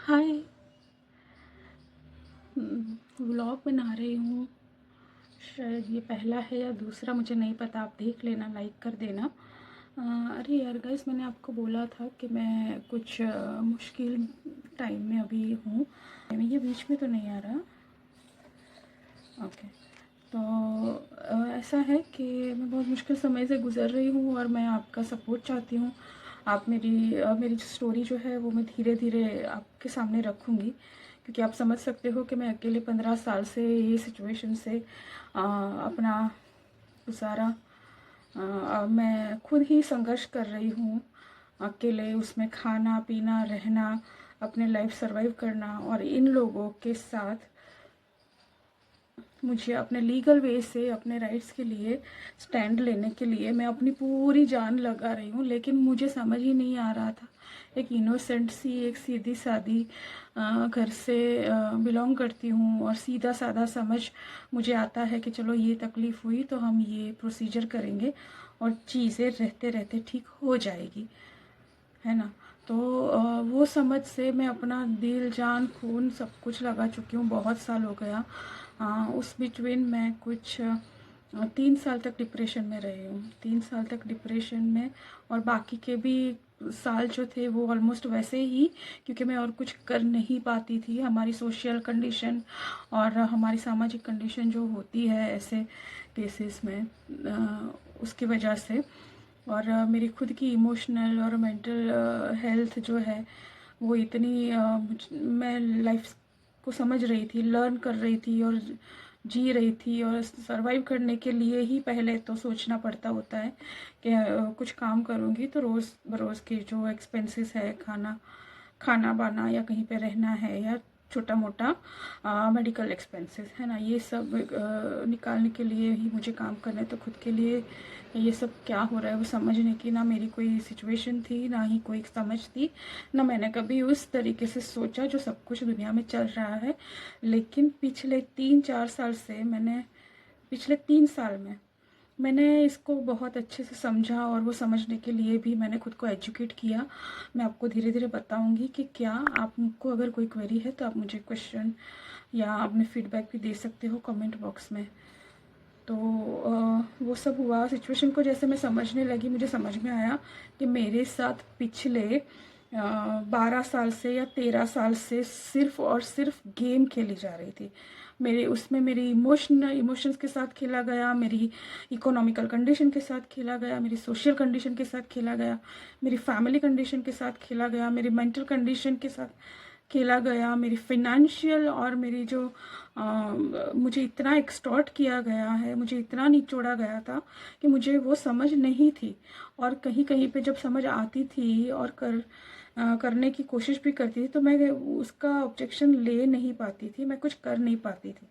हाय। Vlog बना रही हूँ। शायद ये पहला है या दूसरा, मुझे नहीं पता। आप देख लेना, लाइक कर देना। अरे यार गाइस, मैंने आपको बोला था कि मैं कुछ मुश्किल टाइम में अभी हूँ। ये बीच में तो नहीं आ रहा। ओके। तो ऐसा है कि मैं बहुत मुश्किल समय से गुज़र रही हूँ और मैं आपका सपोर्ट चाहती हूँ। आप मेरी स्टोरी जो है वो मैं धीरे धीरे आपके सामने रखूँगी, क्योंकि आप समझ सकते हो कि मैं अकेले 15 साल से ये सिचुएशन से अपना गुजारा मैं खुद ही संघर्ष कर रही हूँ। अकेले उसमें खाना पीना रहना, अपने लाइफ सर्वाइव करना, और इन लोगों के साथ मुझे अपने लीगल वे से अपने राइट्स के लिए स्टैंड लेने के लिए मैं अपनी पूरी जान लगा रही हूँ। लेकिन मुझे समझ ही नहीं आ रहा था। एक इनोसेंट सी, एक सीधी सादी घर से बिलोंग करती हूँ, और सीधा साधा समझ मुझे आता है कि चलो ये तकलीफ़ हुई तो हम ये प्रोसीजर करेंगे और चीज़ें रहते रहते ठीक हो जाएगी, है ना। तो वो समझ से मैं अपना दिल जान खून सब कुछ लगा चुकी हूँ। बहुत साल हो गया। उस बिटवीन मैं कुछ 3 साल तक डिप्रेशन में रही हूँ। 3 साल तक डिप्रेशन में, और बाकी के भी साल जो थे वो ऑलमोस्ट वैसे ही, क्योंकि मैं और कुछ कर नहीं पाती थी। हमारी सोशल कंडीशन और हमारी सामाजिक कंडीशन जो होती है ऐसे केसेस में, उसकी वजह से, और मेरी खुद की इमोशनल और मेंटल हेल्थ जो है वो इतनी मैं लाइफ को समझ रही थी, लर्न कर रही थी और जी रही थी। और सरवाइव करने के लिए ही पहले तो सोचना पड़ता होता है कि कुछ काम करूँगी तो रोज़ बरोज़ के जो एक्सपेंसेस है, खाना खाना बाना या कहीं पे रहना है, या छोटा मोटा मेडिकल एक्सपेंसेस है ना, ये सब निकालने के लिए ही मुझे काम करना है। तो खुद के लिए ये सब क्या हो रहा है वो समझने की ना मेरी कोई सिचुएशन थी, ना ही कोई समझ थी, ना मैंने कभी उस तरीके से सोचा जो सब कुछ दुनिया में चल रहा है। लेकिन पिछले 3-4 साल से पिछले 3 साल में मैंने इसको बहुत अच्छे से समझा, और वो समझने के लिए भी मैंने खुद को एजुकेट किया। मैं आपको धीरे धीरे बताऊंगी कि क्या आपको अगर कोई क्वेरी है तो आप मुझे क्वेश्चन या अपने फीडबैक भी दे सकते हो कमेंट बॉक्स में। तो वो सब हुआ। सिचुएशन को जैसे मैं समझने लगी, मुझे समझ में आया कि मेरे साथ पिछले 12 साल से या 13 साल से सिर्फ और सिर्फ गेम खेली जा रही थी। मेरी इमोशंस के साथ खेला गया, मेरी इकोनॉमिकल कंडीशन के साथ खेला गया, मेरी सोशल कंडीशन के साथ खेला गया, मेरी फैमिली कंडीशन के साथ खेला गया, मेरी मेंटल कंडीशन के साथ खेला गया, मेरी फाइनेंशियल, और मेरी जो मुझे इतना एक्सटॉर्ट किया गया है, मुझे इतना निचोड़ा गया था कि मुझे वो समझ नहीं थी। और कहीं कहीं पे जब समझ आती थी और करने की कोशिश भी करती थी तो मैं उसका ऑब्जेक्शन ले नहीं पाती थी, मैं कुछ कर नहीं पाती थी।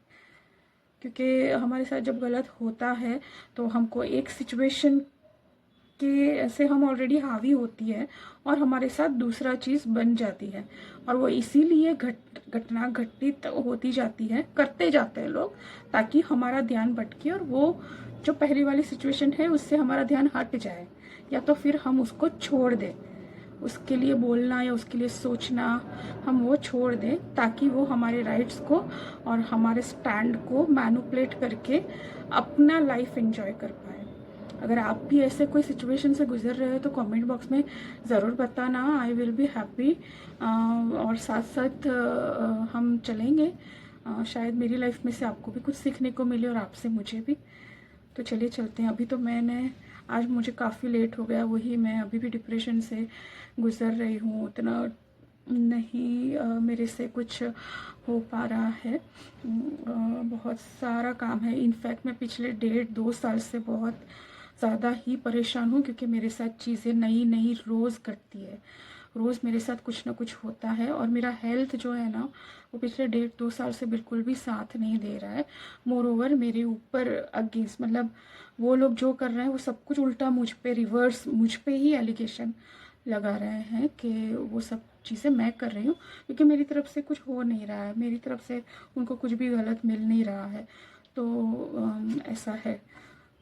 क्योंकि हमारे साथ जब गलत होता है तो हमको एक सिचुएशन कि ऐसे हम ऑलरेडी हावी होती है और हमारे साथ दूसरा चीज़ बन जाती है, और वो इसीलिए घटना घटित होती जाती है, करते जाते हैं लोग, ताकि हमारा ध्यान भटके और वो जो पहली वाली सिचुएशन है उससे हमारा ध्यान हट जाए, या तो फिर हम उसको छोड़ दें। उसके लिए बोलना या उसके लिए सोचना हम वो छोड़ दें, ताकि वो हमारे राइट्स को और हमारे स्टैंड को मैनिपुलेट करके अपना लाइफ एंजॉय कर पाए। अगर आप भी ऐसे कोई सिचुएशन से गुजर रहे हो तो कमेंट बॉक्स में ज़रूर बताना। आई विल बी हैप्पी। और साथ साथ हम चलेंगे। शायद मेरी लाइफ में से आपको भी कुछ सीखने को मिले और आपसे मुझे भी। तो चलिए चलते हैं। अभी तो आज मुझे काफ़ी लेट हो गया, वही मैं अभी भी डिप्रेशन से गुज़र रही हूँ। उतना नहीं मेरे से कुछ हो पा रहा है। बहुत सारा काम है। इनफैक्ट मैं पिछले 1.5-2 साल से बहुत ज़्यादा ही परेशान हूँ, क्योंकि मेरे साथ चीज़ें नई नई रोज़ घटती है। रोज़ मेरे साथ कुछ ना कुछ होता है, और मेरा हेल्थ जो है ना वो पिछले 1.5-2 साल से बिल्कुल भी साथ नहीं दे रहा है। मोर ओवर मेरे ऊपर अगेंस्ट, मतलब वो लोग जो कर रहे हैं वो सब कुछ उल्टा मुझ पे, रिवर्स मुझ पे ही एलिगेशन लगा रहे हैं कि वो सब चीज़ें मैं कर रही हूँ, क्योंकि मेरी तरफ से कुछ हो नहीं रहा है, मेरी तरफ से उनको कुछ भी गलत मिल नहीं रहा है। तो ऐसा है।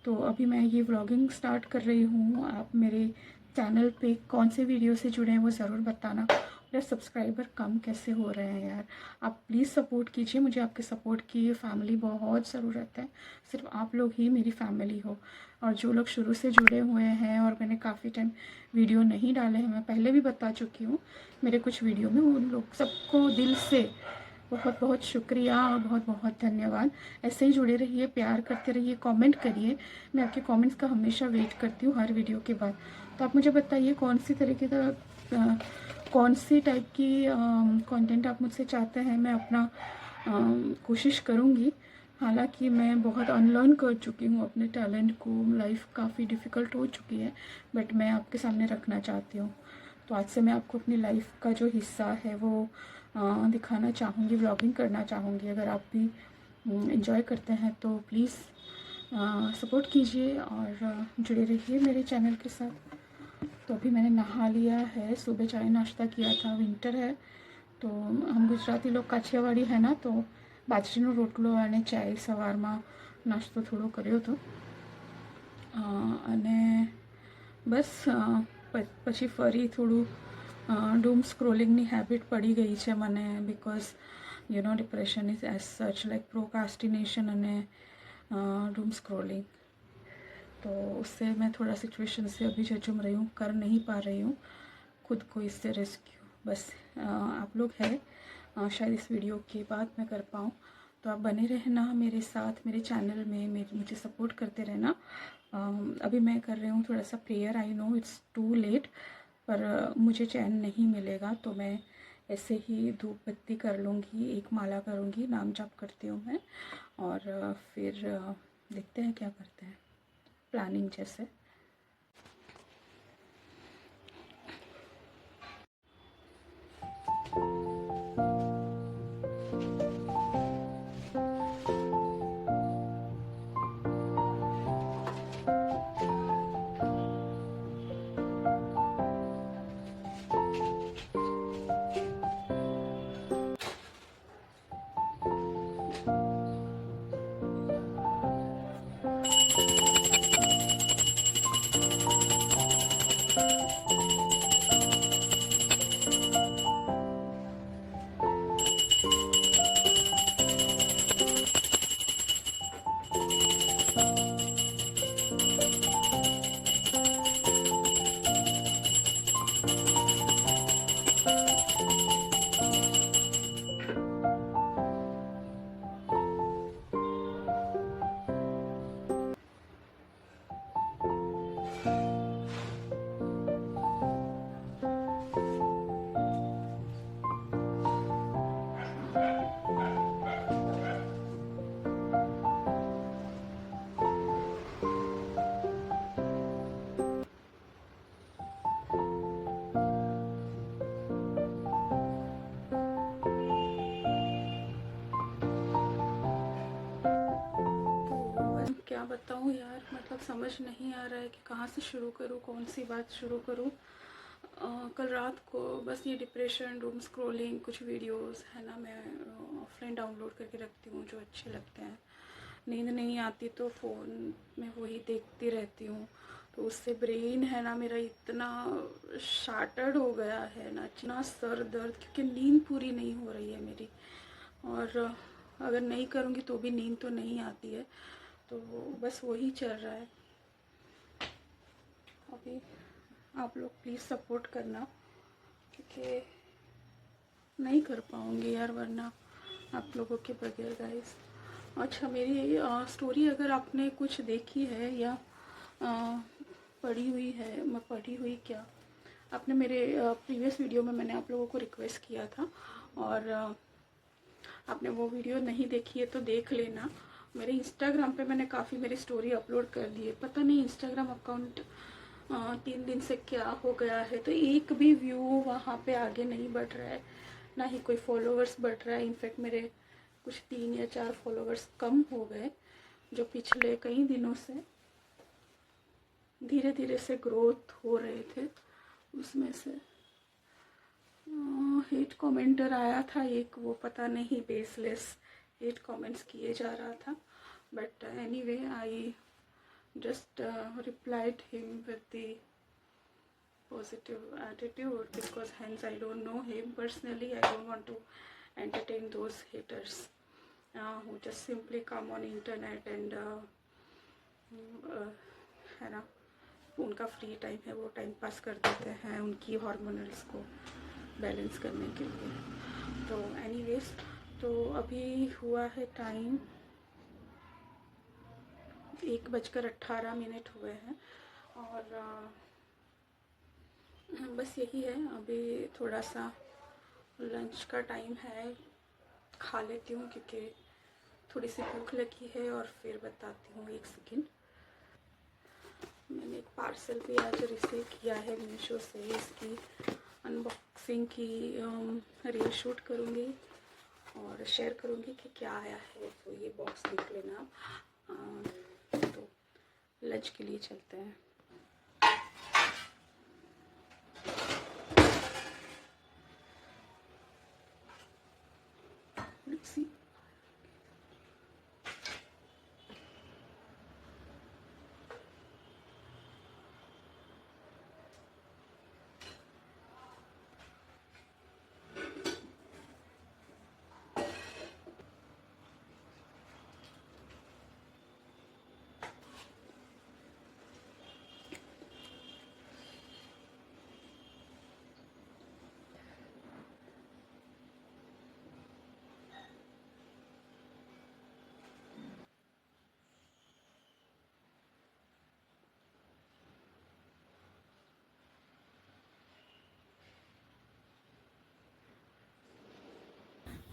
तो अभी मैं ये व्लॉगिंग स्टार्ट कर रही हूँ। आप मेरे चैनल पे कौन से वीडियो से जुड़े हैं वो ज़रूर बताना, मेरे सब्सक्राइबर कम कैसे हो रहे हैं यार। आप प्लीज़ सपोर्ट कीजिए, मुझे आपके सपोर्ट की फैमिली बहुत ज़रूरत है। सिर्फ आप लोग ही मेरी फैमिली हो। और जो लोग शुरू से जुड़े हुए हैं और मैंने काफ़ी टाइम वीडियो नहीं डाले हैं, मैं पहले भी बता चुकी हूँ मेरे कुछ वीडियो में, उन लोग सबको दिल से बहुत बहुत शुक्रिया और बहुत बहुत धन्यवाद। ऐसे ही जुड़े रहिए, प्यार करते रहिए, कमेंट करिए। मैं आपके कमेंट्स का हमेशा वेट करती हूँ हर वीडियो के बाद। तो आप मुझे बताइए कौन सी तरीके का कौन सी टाइप की कंटेंट आप मुझसे चाहते हैं। मैं अपना कोशिश करूँगी। हालांकि मैं बहुत अनलर्न कर चुकी हूँ अपने टैलेंट को, लाइफ काफ़ी डिफ़िकल्ट हो चुकी है, बट मैं आपके सामने रखना चाहती हूँ। तो आज से मैं आपको अपनी लाइफ का जो हिस्सा है वो दिखाना चाहूँगी, व्लॉगिंग करना चाहूँगी। अगर आप भी एंजॉय करते हैं तो प्लीज़ सपोर्ट कीजिए और जुड़े रहिए मेरे चैनल के साथ। तो अभी मैंने नहा लिया है, सुबह चाय नाश्ता किया था, विंटर है तो हम गुजराती लोग काठियावाड़ी है ना, तो बाजरीનો રોટલો અને ચાય સવારમાં નાસ્તો થોડો કર્યો હતો અને બસ પછી ફરી થોડું ડૂમ સ્ક્રોલિંગની હેબિટ પડી ગઈ છે મને, because you know depression is as such like procrastination અને डूम स्क्रोलिंग। तो उससे मैं थोड़ा सिचुएशन से अभी झुझुम रही हूँ, कर नहीं पा रही हूँ खुद को इससे रेस्क्यू। बस आप लोग हैं, शायद इस वीडियो के बाद मैं कर पाऊँ। तो आप बने रहना मेरे साथ, मेरे चैनल में, मुझे सपोर्ट करते रहना। अभी मैं कर रही हूँ थोड़ा सा prayer, I know it's too late, पर मुझे चैन नहीं मिलेगा तो मैं ऐसे ही धूप बत्ती कर लूँगी, एक माला करूँगी, नाम जाप करती हूँ मैं। और फिर देखते हैं क्या करते हैं, प्लानिंग जैसे। क्या बताऊँ यार, मतलब समझ नहीं आ रहा है कि कहाँ से शुरू करूँ, कौन सी बात शुरू करूँ। कल रात को बस ये डिप्रेशन, डूम स्क्रॉलिंग, कुछ वीडियोस है ना, मैं ऑफलाइन डाउनलोड करके रखती हूँ जो अच्छे लगते हैं। नींद नहीं आती तो फ़ोन में वही देखती रहती हूँ, तो उससे ब्रेन है ना मेरा इतना शार्टर्ड हो गया है ना, इतना सर दर्द, क्योंकि नींद पूरी नहीं हो रही है मेरी। और अगर नहीं करूँगी तो भी नींद तो नहीं आती है, तो बस वही चल रहा है अभी। आप लोग प्लीज़ सपोर्ट करना, क्योंकि नहीं कर पाऊँगी यार वरना आप लोगों के बगैर गाइस। अच्छा, मेरी स्टोरी अगर आपने कुछ देखी है या पढ़ी हुई है, मैं पढ़ी हुई क्या, आपने मेरे प्रीवियस वीडियो में मैंने आप लोगों को रिक्वेस्ट किया था और आपने वो वीडियो नहीं देखी है तो देख लेना। मेरे इंस्टाग्राम पे मैंने काफ़ी मेरी स्टोरी अपलोड कर दी है, पता नहीं इंस्टाग्राम अकाउंट 3 दिन से क्या हो गया है, तो एक भी व्यू वहाँ पे आगे नहीं बढ़ रहा है, ना ही कोई फॉलोअर्स बढ़ रहा है। इनफैक्ट मेरे कुछ 3 या 4 फॉलोअर्स कम हो गए, जो पिछले कई दिनों से धीरे धीरे से ग्रोथ हो रहे थे। उसमें से हेट कमेंटर आया था एक, वो पता नहीं बेसलेस हेट कमेंट्स किए जा रहा था, but anyway I just replied him with the positive attitude, because hence I don't know him personally. I don't want to entertain those haters who just simply come on internet and है ना, उनका free time है, वो time pass कर देते हैं उनकी hormonals को बैलेंस करने के लिए। तो एनीवेज, तो अभी हुआ है टाइम 1:18 हुए हैं, और बस यही है। अभी थोड़ा सा लंच का टाइम है, खा लेती हूँ क्योंकि थोड़ी सी भूख लगी है, और फिर बताती हूँ, एक सेकेंड। मैंने एक पार्सल भी आज रिसीव किया है मीशो से, इसकी अनबॉक्सिंग की रील शूट करूँगी और शेयर करूँगी कि क्या आया है। तो ये बॉक्स देख लेना। तो लंच के लिए चलते हैं। Let's see.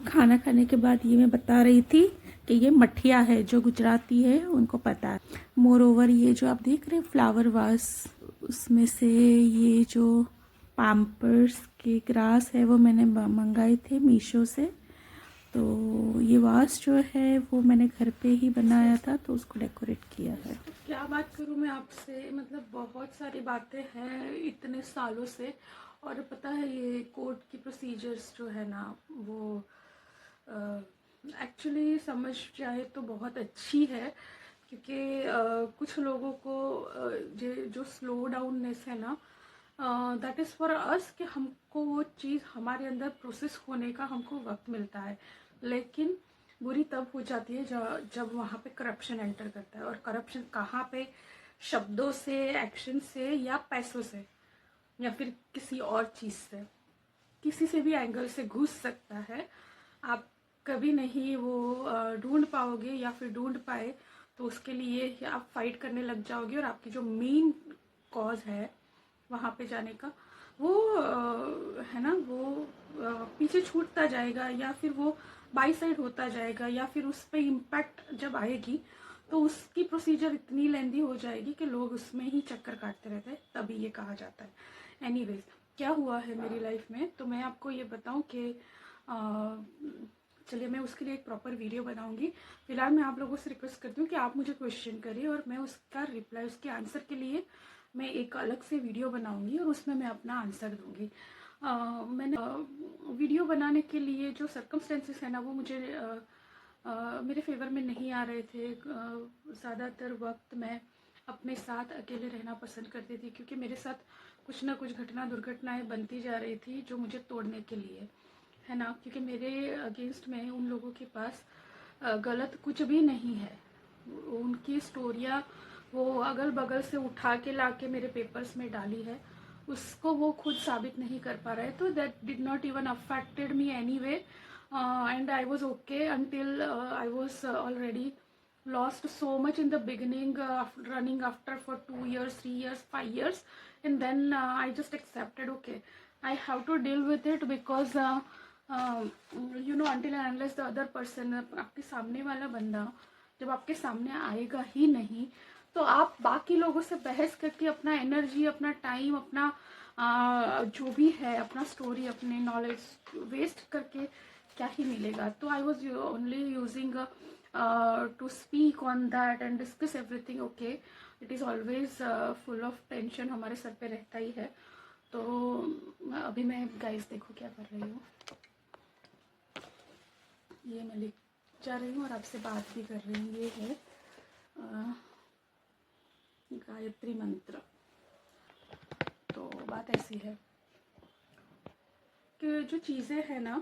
खाना खाने के बाद ये मैं बता रही थी कि ये मठिया है, जो गुजराती है उनको पता है। मोर ओवर, ये जो आप देख रहे हैं फ्लावर वास, उसमें से ये जो पैम्पर्स के ग्रास है वो मैंने मंगाए थे मीशो से। तो ये वास जो है वो मैंने घर पे ही बनाया था, तो उसको डेकोरेट किया है। तो क्या बात करूँ मैं आपसे, मतलब बहुत सारी बातें हैं इतने सालों से। और पता है, ये कोर्ट की प्रोसीजर्स जो है ना, वो एक्चुअली समझ जाए तो बहुत अच्छी है, क्योंकि कुछ लोगों को जो स्लो डाउननेस है ना, दैट इज़ फॉर अस, कि हमको वो चीज़ हमारे अंदर प्रोसेस होने का हमको वक्त मिलता है। लेकिन बुरी तब हो जाती है जब वहाँ पे करप्शन एंटर करता है। और करप्शन कहाँ पे? शब्दों से, एक्शन से, या पैसों से, या फिर किसी और चीज़ से, किसी से भी एंगल से घुस सकता है। आप कभी नहीं वो ढूंढ पाओगे, या फिर ढूंढ पाए तो उसके लिए आप फाइट करने लग जाओगे, और आपकी जो मेन कॉज है वहाँ पे जाने का, वो है ना, वो पीछे छूटता जाएगा, या फिर वो बाई साइड होता जाएगा, या फिर उस पर इम्पैक्ट जब आएगी तो उसकी प्रोसीजर इतनी लेंदी हो जाएगी कि लोग उसमें ही चक्कर काटते रहते हैं, तभी ये कहा जाता है। एनीवेज, क्या हुआ है मेरी लाइफ में, तो मैं आपको ये बताऊं कि चलिए मैं उसके लिए एक प्रॉपर वीडियो बनाऊंगी। फिलहाल मैं आप लोगों से रिक्वेस्ट करती हूँ कि आप मुझे क्वेश्चन करिए, और मैं उसका रिप्लाई, उसके आंसर के लिए मैं एक अलग से वीडियो बनाऊंगी, और उसमें मैं अपना आंसर दूंगी। मैंने वीडियो बनाने के लिए जो सर्कमस्टेंसेस है ना, वो मुझे मेरे फेवर में नहीं आ रहे थे। ज़्यादातर वक्त मैं अपने साथ अकेले रहना पसंद करती थी, क्योंकि मेरे साथ कुछ ना कुछ दुर्घटनाएं बनती जा रही थी जो मुझे तोड़ने के लिए, है ना, क्योंकि मेरे अगेंस्ट में उन लोगों के पास गलत कुछ भी नहीं है। उनकी स्टोरियाँ वो अगल बगल से उठा के ला के मेरे पेपर्स में डाली है, उसको वो खुद साबित नहीं कर पा रहे, तो that did not even affected me any way, and I was okay until I was already lost so much in the beginning, running after for 2 years, 3 years, 5 years, and then I just accepted, okay, I have to deal with it, because you know, until and unless the other person, आपके सामने वाला बंदा जब आपके सामने आएगा ही नहीं, तो आप बाकी लोगों से बहस करके अपना एनर्जी, अपना टाइम, अपना जो भी है, अपना स्टोरी, अपने नॉलेज वेस्ट करके क्या ही मिलेगा। तो I was only using to speak on that and discuss everything. Okay, it is always full of tension, हमारे सर पे रहता ही है। तो अभी मैं गाइस देखो क्या कर रही हूँ, ये मैं लिख जा रही हूँ और आपसे बात भी कर रही हूँ। ये है गायत्री मंत्र। तो बात ऐसी है कि जो चीज़ें हैं ना,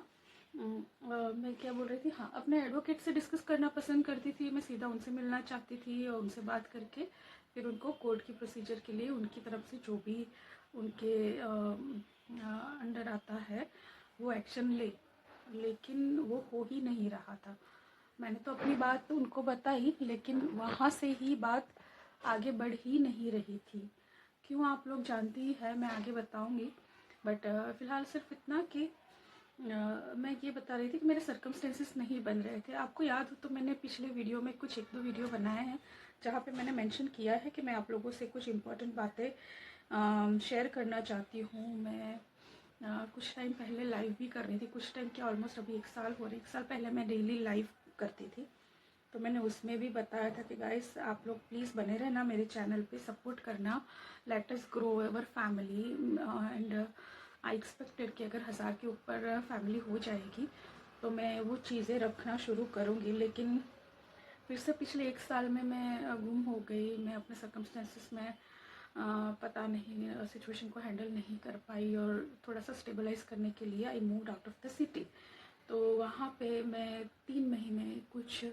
मैं क्या बोल रही थी, हाँ, अपने एडवोकेट से डिस्कस करना पसंद करती थी। मैं सीधा उनसे मिलना चाहती थी और उनसे बात करके फिर उनको कोर्ट की प्रोसीजर के लिए उनकी तरफ से जो भी उनके अंडर आता है वो एक्शन ले, लेकिन वो हो ही नहीं रहा था। मैंने तो अपनी बात उनको बताई, लेकिन वहाँ से ही बात आगे बढ़ ही नहीं रही थी। क्यों, आप लोग जानती ही है, मैं आगे बताऊंगी। बट फ़िलहाल सिर्फ इतना कि मैं ये बता रही थी कि मेरे सर्कमस्टेंसेस नहीं बन रहे थे। आपको याद हो तो मैंने पिछले वीडियो में कुछ 1-2 वीडियो बनाए हैं जहाँ पे मैंने मेंशन किया है कि मैं आप लोगों से कुछ इम्पोर्टेंट बातें शेयर करना चाहती हूँ। मैं कुछ टाइम पहले लाइव भी कर रही थी, कुछ टाइम क्या, ऑलमोस्ट अभी 1 साल हो रही, 1 साल पहले मैं डेली लाइव करती थी। तो मैंने उसमें भी बताया था कि गाइस आप लोग प्लीज़ बने रहना मेरे चैनल पे, सपोर्ट करना, let us grow our family. And I expected कि अगर 1000 के ऊपर फैमिली हो जाएगी तो मैं वो चीज़ें रखना शुरू करूँगी। लेकिन फिर से पिछले 1 साल में मैं गुम हो गई। मैं अपने सर्कमस्टेंसेस में पता नहीं सिचुएशन को हैंडल नहीं कर पाई और थोड़ा सा स्टेबलाइज करने के लिए I moved out of the city. तो वहाँ पे मैं 3 महीने कुछ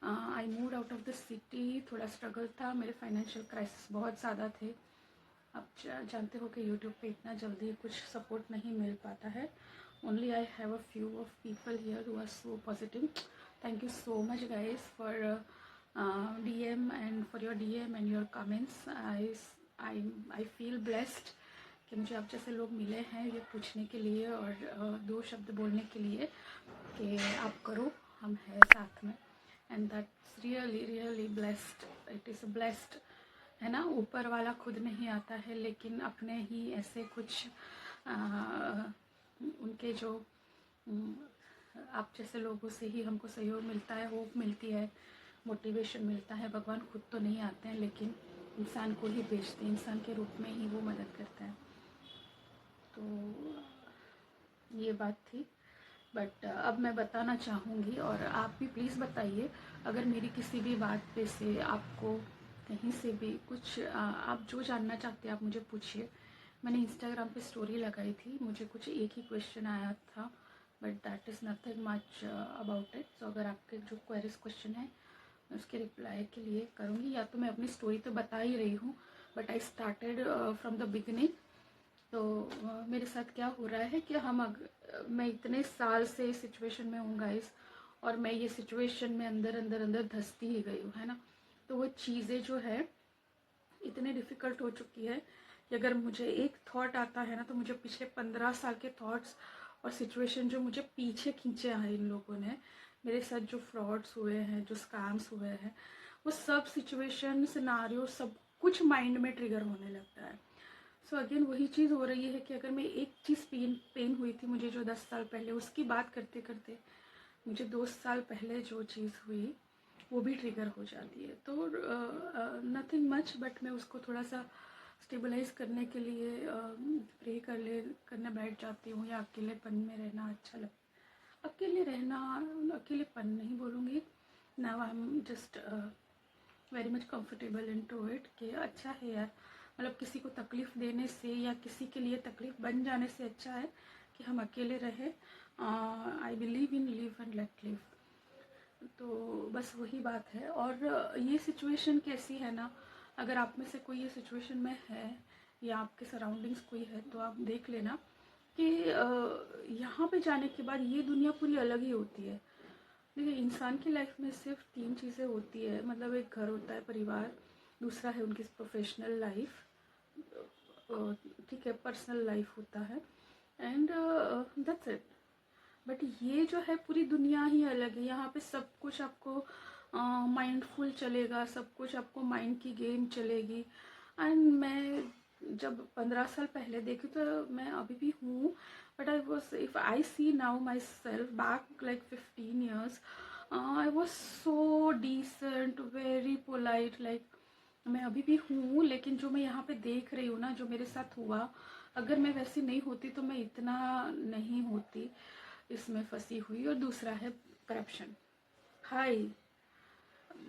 I moved out of the city. थोड़ा स्ट्रगल था, मेरे फाइनेंशियल क्राइसिस बहुत ज़्यादा थे। आप जानते हो कि यूट्यूब पे इतना जल्दी कुछ सपोर्ट नहीं मिल पाता है। Only I have a few of people here who are so positive. Thank you so much guys for DM and for your DM and your comments. I feel blessed कि मुझे आप जैसे लोग मिले हैं ये पूछने के लिए और 2 शब्द बोलने के लिए कि आप करो, हम हैं साथ में। And that's really blessed, it is blessed, है ना। ऊपर वाला खुद नहीं आता है, लेकिन अपने ही ऐसे कुछ उनके जो आप जैसे लोगों से ही हमको सहयोग मिलता है, होप मिलती है, मोटिवेशन मिलता है। भगवान खुद तो नहीं आते हैं, लेकिन इंसान को ही भेजते हैं, इंसान के रूप में ही वो मदद करता है। तो ये बात थी। बट अब मैं बताना चाहूँगी और आप भी प्लीज़ बताइए अगर मेरी किसी भी बात पे से आपको कहीं से भी कुछ आप जो जानना चाहते हैं आप मुझे पूछिए। मैंने इंस्टाग्राम पे स्टोरी लगाई थी, मुझे कुछ एक ही क्वेश्चन आया था, but that is nothing much about it. So अगर आपके जो क्वेरीज क्वेश्चन है मैं उसके रिप्लाई के लिए करूँगी। या तो मैं अपनी स्टोरी तो बता ही रही हूँ, but I started from the beginning. तो मेरे साथ क्या हो रहा है कि मैं इतने साल से इस सिचुएशन में हूँ गाइस, और मैं ये सिचुएशन में अंदर धंसती ही गई हूँ, है ना। तो वो चीज़ें जो है इतने डिफ़िकल्ट हो चुकी है कि अगर मुझे एक थॉट आता है ना तो मुझे पिछले 15 साल के थॉट्स और सिचुएशन जो मुझे पीछे खींचे हैं इन लोगों ने, मेरे साथ जो फ्रॉड्स हुए हैं, जो स्कैम्स हुए हैं, वो सब सिचुएशन सिनारियो सब कुछ माइंड में ट्रिगर होने लगता है। सो अगेन वही चीज़ हो रही है कि अगर मैं एक चीज़ पेन हुई थी मुझे जो 10 साल पहले, उसकी बात करते करते मुझे 2 साल पहले जो चीज़ हुई वो भी ट्रिगर हो जाती है। तो नथिंग मच, बट मैं उसको थोड़ा सा स्टेबलाइज करने के लिए प्रे करने बैठ जाती हूँ, या अकेलेपन में रहना अच्छा लगता। अकेले रहना, अकेलेपन नहीं बोलूँगी, now I am just very much comfortable into it कि अच्छा है यार, मतलब किसी को तकलीफ़ देने से या किसी के लिए तकलीफ़ बन जाने से अच्छा है कि हम अकेले रहे। I believe in live and let live. तो बस वही बात है। और ये सिचुएशन कैसी है ना, अगर आप में से कोई ये सिचुएशन में है या आपके सराउंडिंग्स कोई है तो आप देख लेना कि यहाँ पे जाने के बाद ये दुनिया पूरी अलग ही होती है। देखिए, इंसान की लाइफ में सिर्फ 3 चीज़ें होती है, मतलब एक घर होता है, परिवार, दूसरा है उनकी प्रोफेशनल लाइफ, ठीक है, पर्सनल लाइफ होता है, एंड दैट्स इट। बट ये जो है पूरी दुनिया ही अलग है। यहाँ पे सब कुछ आपको माइंडफुल चलेगा, सब कुछ आपको माइंड की गेम चलेगी। एंड मैं जब 15 साल पहले देखी तो मैं अभी भी हूँ, but I was, if I see now myself back like 15 years, I was so decent, very polite, like मैं अभी भी हूँ। लेकिन जो मैं यहाँ पे देख रही हूँ ना, जो मेरे साथ हुआ, अगर मैं वैसी नहीं होती तो मैं इतना नहीं होती इसमें फंसी हुई। और दूसरा है करप्शन। हाय,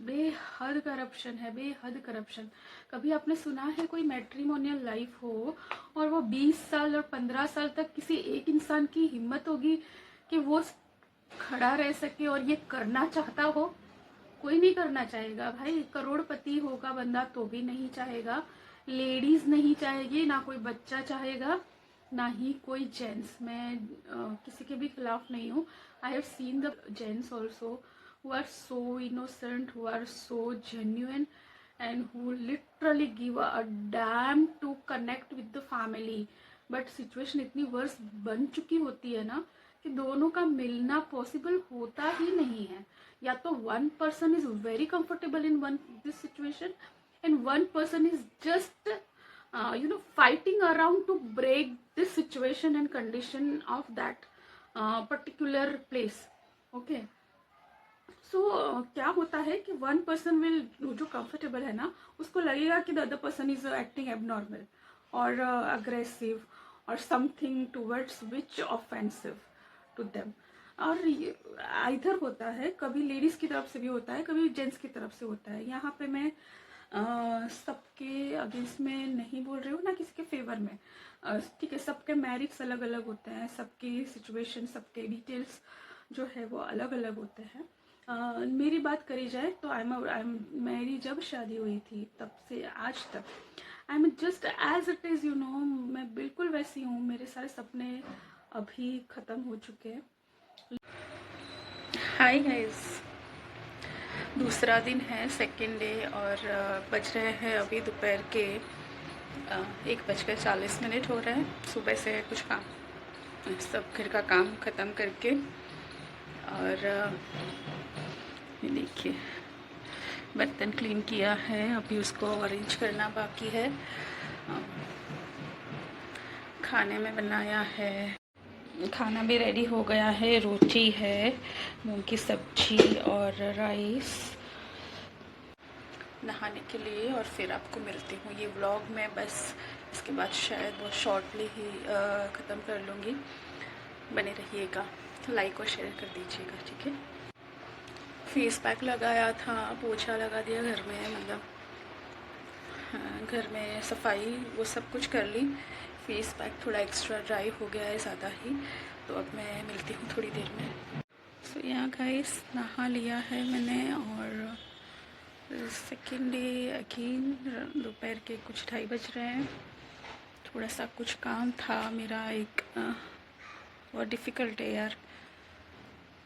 बेहद करप्शन है, बेहद करप्शन। कभी आपने सुना है कोई मैट्रिमोनियल लाइफ हो और वो 20 साल और 15 साल तक किसी एक इंसान की हिम्मत होगी कि वो खड़ा रह सके और ये करना चाहता हो? कोई नहीं करना चाहेगा भाई। करोड़पति होगा बंदा तो भी नहीं चाहेगा, लेडीज नहीं चाहेगी, ना कोई बच्चा चाहेगा, ना ही कोई जेंट्स। मैं किसी के भी खिलाफ नहीं हूँ। I have seen the gents also who are so innocent, who are so genuine, and who literally give a damn to connect with the family. But situation इतनी वर्स बन चुकी होती है ना कि दोनों का मिलना पॉसिबल होता ही नहीं है। या तो one person is very comfortable in one this situation and one person is just fighting around to break this situation and condition of that particular place. Okay. So क्या होता है कि वन पर्सन विल, जो comfortable है ना, उसको लगेगा कि the other person is acting abnormal और अग्रेसिव और something towards which offensive to them. और इधर होता है, कभी लेडीज की तरफ से भी होता है, कभी जेंट्स की तरफ से होता है। यहाँ पे मैं सबके अगेंस्ट में नहीं बोल रही हूँ, ना किसी के फेवर में। ठीक है, सबके मैरिट्स अलग अलग होते हैं, सबकी सिचुएशन, सबके डिटेल्स जो है वो अलग अलग होते हैं। मेरी बात करी जाए तो आई एम मेरी जब शादी हुई थी तब से आज तक I am just as it is, you know. मैं बिल्कुल वैसी हूँ। मेरे सारे सपने अभी ख़त्म हो चुके हैं। हाय गाइस, दूसरा दिन है, सेकेंड डे, और बज रहे हैं अभी दोपहर के 1:40 हो रहे हैं। सुबह से कुछ काम, सब घर का काम ख़त्म करके, और ये देखिए बर्तन क्लीन किया है, अभी उसको अरेंज करना बाकी है। खाने में बनाया है, खाना भी रेडी हो गया है। रोटी है, मूंग की सब्जी और राइस। नहाने के लिए और फिर आपको मिलती हूँ। ये व्लॉग मैं बस इसके बाद शायद बहुत शॉर्टली ही ख़त्म कर लूँगी। बने रहिएगा, लाइक और शेयर कर दीजिएगा, ठीक है। फेस पैक लगाया था, पोछा लगा दिया घर में, मतलब हाँ, घर में सफाई वो सब कुछ कर ली। फेस पैक थोड़ा एक्स्ट्रा ड्राई हो गया है ज़्यादा ही, तो अब मैं मिलती हूँ थोड़ी देर में। सो यहाँ गाइस नहा लिया है मैंने, और सेकेंड डे अगेन, दोपहर के कुछ 2:30 बज रहे हैं। थोड़ा सा कुछ काम था मेरा, एक बहुत डिफ़िकल्ट है यार।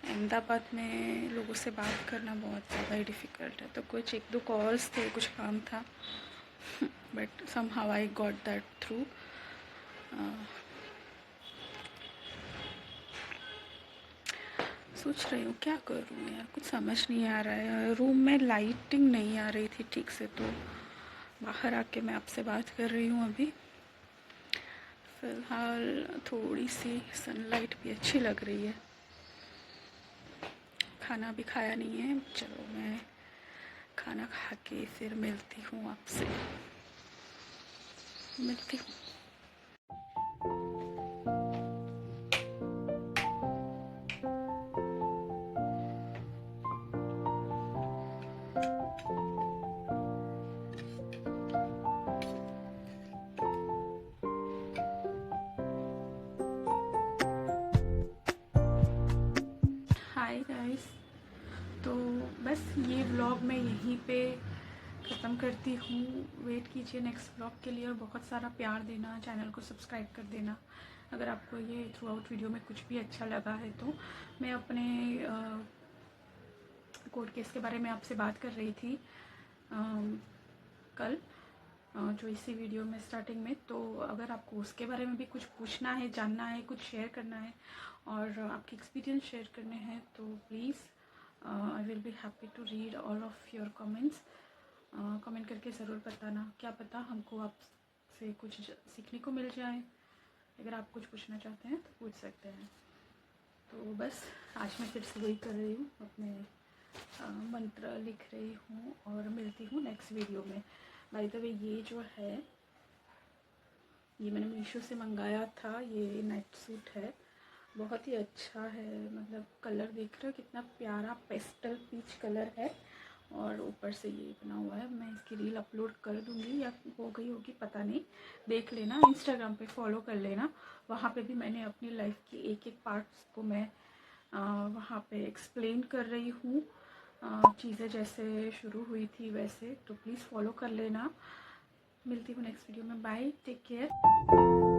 अहमदाबाद में लोगों से बात करना बहुत ज़्यादा ही डिफ़िकल्ट है, तो कुछ 1-2 कॉल्स थे, कुछ काम था, but somehow I got that through. सोच रही हूँ क्या करूँ यार, कुछ समझ नहीं आ रहा है। रूम में लाइटिंग नहीं आ रही थी ठीक से, तो बाहर आके मैं आपसे बात कर रही हूँ। अभी फ़िलहाल थोड़ी सी सनलाइट भी अच्छी लग रही है। खाना भी खाया नहीं है, चलो मैं खाना खा के फिर मिलती हूँ आपसे, मिलती हूँ। हाय गाइस, तो बस ये व्लॉग मैं यहीं पे ख़त्म करती हूँ। वेट कीजिए नेक्स्ट व्लॉग के लिए, और बहुत सारा प्यार देना, चैनल को सब्सक्राइब कर देना। अगर आपको ये थ्रू आउट वीडियो में कुछ भी अच्छा लगा है तो मैं अपने कोर्ट केस के बारे में आपसे बात कर रही थी कल, जो इसी वीडियो में स्टार्टिंग में। तो अगर आपको उसके बारे में भी कुछ पूछना है, जानना है, कुछ शेयर करना है, और आपके एक्सपीरियंस शेयर करने हैं, तो please I will be happy to read all of your comments. Comment करके ज़रूर बताना, क्या पता हमको आपसे कुछ सीखने को मिल जाए। अगर आप कुछ पूछना चाहते हैं तो पूछ सकते हैं। तो बस आज मैं फिर से वही कर रही हूँ, अपने मंत्र लिख रही हूँ, और मिलती हूँ नेक्स्ट वीडियो में। बाय द वे, ये जो है ये मैंने मीशो से मंगाया था, ये नाइट सूट है, बहुत ही अच्छा है। मतलब कलर देख रहे हो कितना प्यारा पेस्टल पीच कलर है, और ऊपर से ये बना हुआ है। मैं इसकी रील अपलोड कर दूँगी या हो गई होगी पता नहीं, देख लेना। इंस्टाग्राम पे फॉलो कर लेना, वहाँ पे भी मैंने अपनी लाइफ की एक एक पार्ट्स को मैं वहाँ पे एक्सप्लेन कर रही हूँ। चीज़ें जैसे शुरू हुई थी वैसे, तो प्लीज़ फॉलो कर लेना। मिलती हूँ नेक्स्ट वीडियो में। Bye, take care.